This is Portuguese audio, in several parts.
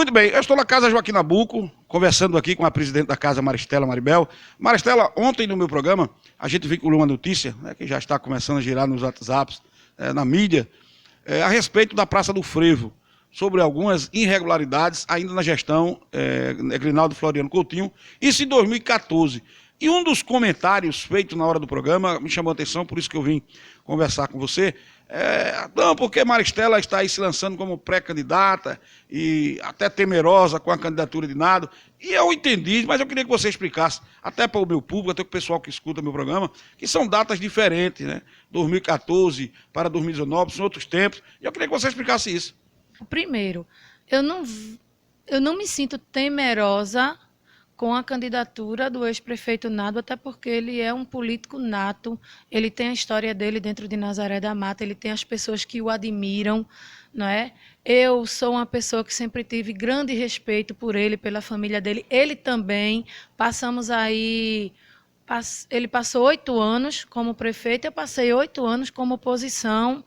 Muito bem, eu estou na Casa Joaquim Nabuco, conversando aqui com a presidente da Casa, Maristela Maribel. Maristela, ontem no meu programa, a gente vinculou uma notícia, né, que já está começando a girar nos WhatsApps, na mídia, a respeito da Praça do Frevo, sobre algumas irregularidades ainda na gestão Grinaldo Floriano Coutinho, isso em 2014. E um dos comentários feitos na hora do programa me chamou a atenção, por isso que eu vim conversar com você. Não, porque Maristela está aí se lançando como pré-candidata e até temerosa com a candidatura de Nado. E eu entendi, mas eu queria que você explicasse, até para o meu público, até para o pessoal que escuta meu programa, que são datas diferentes, né? 2014 para 2019, são outros tempos. E eu queria que você explicasse isso. Primeiro, eu não me sinto temerosa com a candidatura do ex-prefeito Nado, até porque ele é um político nato, ele tem a história dele dentro de Nazaré da Mata, ele tem as pessoas que o admiram, não é? Eu sou uma pessoa que sempre tive grande respeito por ele, pela família dele, ele também. Ele passou 8 anos como prefeito, eu passei 8 anos como oposição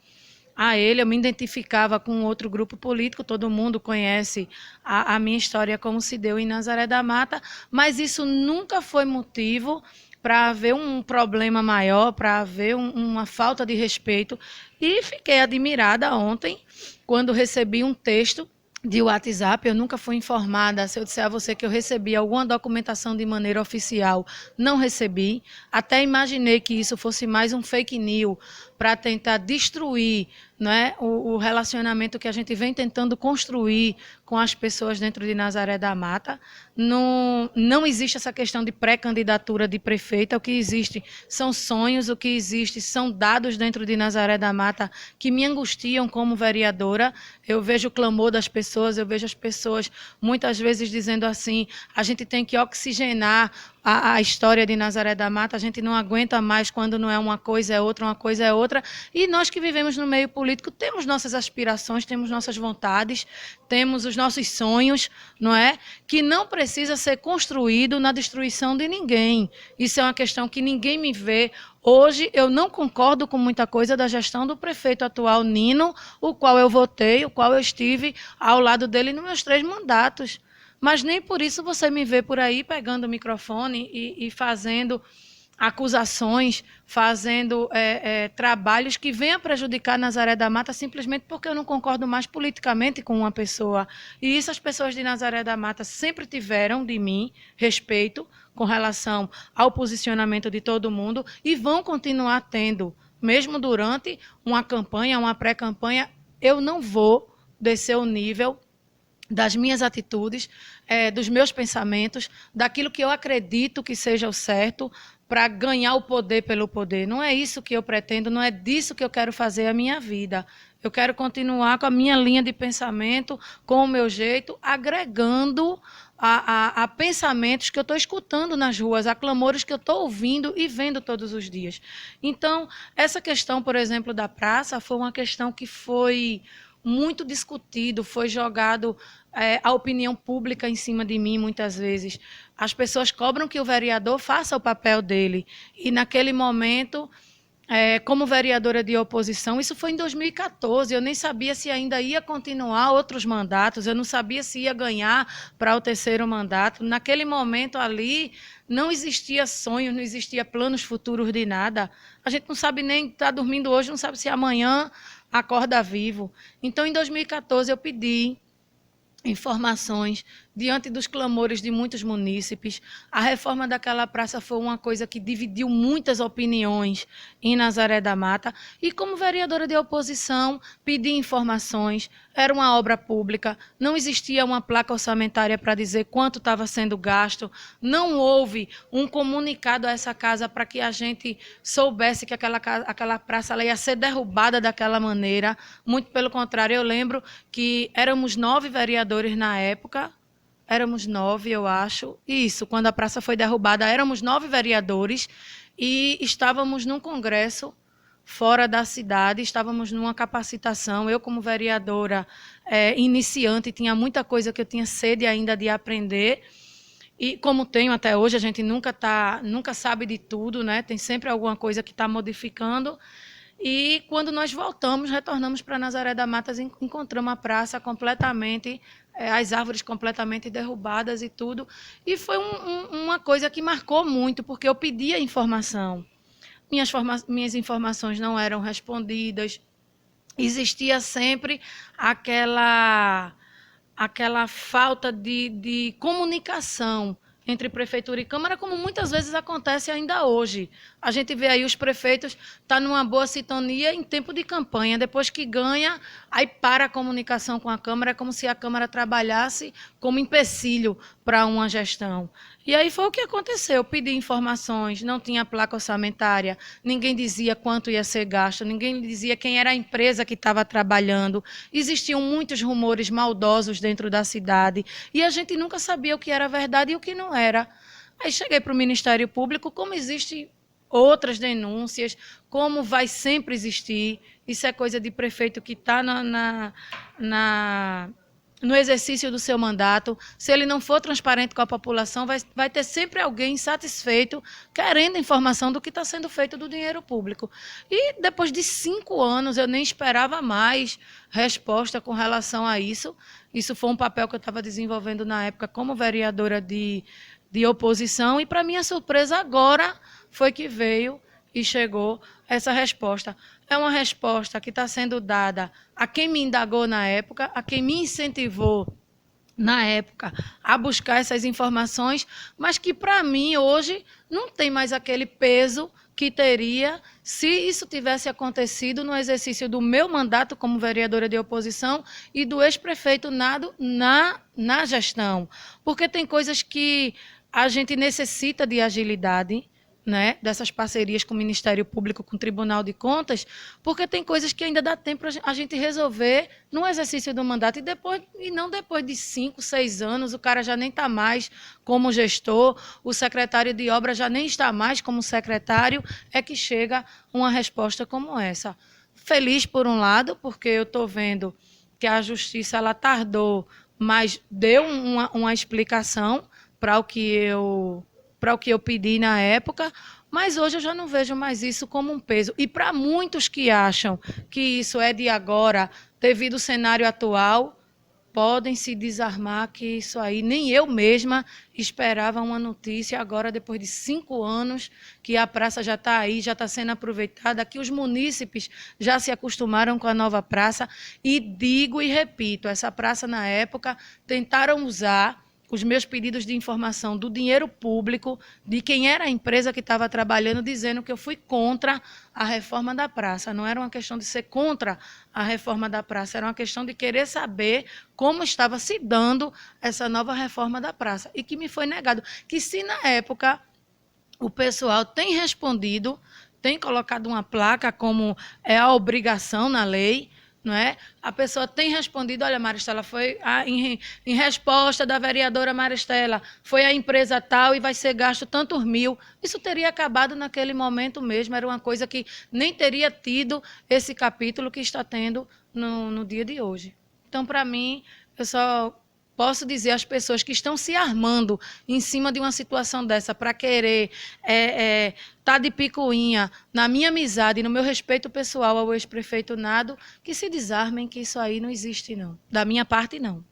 a ele. Eu me identificava com outro grupo político, todo mundo conhece a minha história, como se deu em Nazaré da Mata, mas isso nunca foi motivo para haver um problema maior, para haver uma falta de respeito. E fiquei admirada ontem, quando recebi um texto de WhatsApp. Eu nunca fui informada. Se eu disser a você que eu recebi alguma documentação de maneira oficial, não recebi. Até imaginei que isso fosse mais um fake news para tentar destruir, né, o relacionamento que a gente vem tentando construir com as pessoas dentro de Nazaré da Mata. Não existe essa questão de pré-candidatura de prefeita. O que existe são sonhos, o que existe são dados dentro de Nazaré da Mata que me angustiam como vereadora. Eu vejo o clamor das pessoas, eu vejo as pessoas muitas vezes dizendo assim: a gente tem que oxigenar a história de Nazaré da Mata, a gente não aguenta mais quando não é uma coisa é outra, uma coisa é outra. E nós que vivemos no meio político temos nossas aspirações, temos nossas vontades, temos os nossos sonhos, não é? Que não precisa ser construído na destruição de ninguém. Isso é uma questão que ninguém me vê. Hoje eu não concordo com muita coisa da gestão do prefeito atual, Nino, o qual eu votei, o qual eu estive ao lado dele nos meus 3 mandatos. Mas nem por isso você me vê por aí pegando o microfone e fazendo acusações, fazendo trabalhos que venham prejudicar Nazaré da Mata simplesmente porque eu não concordo mais politicamente com uma pessoa. E isso as pessoas de Nazaré da Mata sempre tiveram de mim respeito com relação ao posicionamento de todo mundo e vão continuar tendo, mesmo durante uma campanha, uma pré-campanha. Eu não vou descer o nível das minhas atitudes, dos meus pensamentos, daquilo que eu acredito que seja o certo, para ganhar o poder pelo poder. Não é isso que eu pretendo, não é disso que eu quero fazer a minha vida. Eu quero continuar com a minha linha de pensamento, com o meu jeito, agregando a pensamentos que eu estou escutando nas ruas, a clamores que eu estou ouvindo e vendo todos os dias. Então, essa questão, por exemplo, da praça, foi uma questão que foi muito discutido, foi jogado a opinião pública em cima de mim muitas vezes. As pessoas cobram que o vereador faça o papel dele. E naquele momento, como vereadora de oposição, isso foi em 2014, eu nem sabia se ainda ia continuar outros mandatos, eu não sabia se ia ganhar para o 3º mandato. Naquele momento ali, não existia sonho, não existia planos futuros de nada. A gente não sabe nem, está dormindo hoje, não sabe se amanhã acorda vivo. Então, em 2014, eu pedi informações diante dos clamores de muitos munícipes. A reforma daquela praça foi uma coisa que dividiu muitas opiniões em Nazaré da Mata. E como vereadora de oposição, pedi informações. Era uma obra pública, não existia uma placa orçamentária para dizer quanto estava sendo gasto, não houve um comunicado a essa casa para que a gente soubesse que aquela praça ia ser derrubada daquela maneira. Muito pelo contrário, eu lembro que éramos 9 vereadores na época, éramos 9, eu acho. Isso, quando a praça foi derrubada, éramos 9 vereadores e estávamos num congresso fora da cidade, estávamos numa capacitação. Eu, como vereadora iniciante, tinha muita coisa que eu tinha sede ainda de aprender. E como tenho até hoje, a gente nunca sabe de tudo, né? Tem sempre alguma coisa que está modificando. E quando nós voltamos, retornamos para Nazaré da Mata, encontramos a praça completamente, as árvores completamente derrubadas e tudo. E foi uma coisa que marcou muito, porque eu pedia informação. Minhas informações não eram respondidas. Existia sempre aquela falta de comunicação entre prefeitura e Câmara, como muitas vezes acontece ainda hoje. A gente vê aí os prefeitos tá numa boa sintonia em tempo de campanha, depois que ganha, aí para a comunicação com a Câmara, é como se a Câmara trabalhasse como empecilho para uma gestão. E aí foi o que aconteceu, eu pedi informações, não tinha placa orçamentária, ninguém dizia quanto ia ser gasto, ninguém dizia quem era a empresa que estava trabalhando, existiam muitos rumores maldosos dentro da cidade, e a gente nunca sabia o que era verdade e o que não era. Aí cheguei para o Ministério Público, como existe outras denúncias, como vai sempre existir, isso é coisa de prefeito que está no exercício do seu mandato, se ele não for transparente com a população, vai ter sempre alguém insatisfeito, querendo informação do que está sendo feito do dinheiro público. E depois de 5 anos, eu nem esperava mais resposta com relação a isso. Isso foi um papel que eu estava desenvolvendo na época como vereadora de oposição, e para minha surpresa agora foi que veio e chegou essa resposta. É uma resposta que está sendo dada a quem me indagou na época, a quem me incentivou na época a buscar essas informações, mas que para mim hoje não tem mais aquele peso que teria se isso tivesse acontecido no exercício do meu mandato como vereadora de oposição e do ex-prefeito Nado na gestão. Porque tem coisas que a gente necessita de agilidade, né, dessas parcerias com o Ministério Público, com o Tribunal de Contas, porque tem coisas que ainda dá tempo a gente resolver no exercício do mandato e não depois de 5, 6 anos, o cara já nem está mais como gestor, o secretário de obra já nem está mais como secretário, é que chega uma resposta como essa. Feliz por um lado, porque eu estou vendo que a Justiça ela tardou, mas deu uma explicação para o que eu pedi na época, mas hoje eu já não vejo mais isso como um peso. E para muitos que acham que isso é de agora, devido ao cenário atual, podem se desarmar que isso aí, nem eu mesma esperava uma notícia agora, depois de 5 anos, que a praça já está aí, já está sendo aproveitada, que os munícipes já se acostumaram com a nova praça, e digo e repito, essa praça na época tentaram usar os meus pedidos de informação do dinheiro público, de quem era a empresa que estava trabalhando, dizendo que eu fui contra a reforma da praça. Não era uma questão de ser contra a reforma da praça, era uma questão de querer saber como estava se dando essa nova reforma da praça. E que me foi negado. Que se na época o pessoal tem respondido, tem colocado uma placa como é a obrigação na lei, não é? A pessoa tem respondido, olha, Maristela, foi em resposta da vereadora Maristela, foi a empresa tal e vai ser gasto tantos mil. Isso teria acabado naquele momento mesmo, era uma coisa que nem teria tido esse capítulo que está tendo no dia de hoje. Então, para mim, eu só posso dizer às pessoas que estão se armando em cima de uma situação dessa para querer tá de picuinha na minha amizade, no meu respeito pessoal ao ex-prefeito Nado, que se desarmem, que isso aí não existe, não. Da minha parte, não.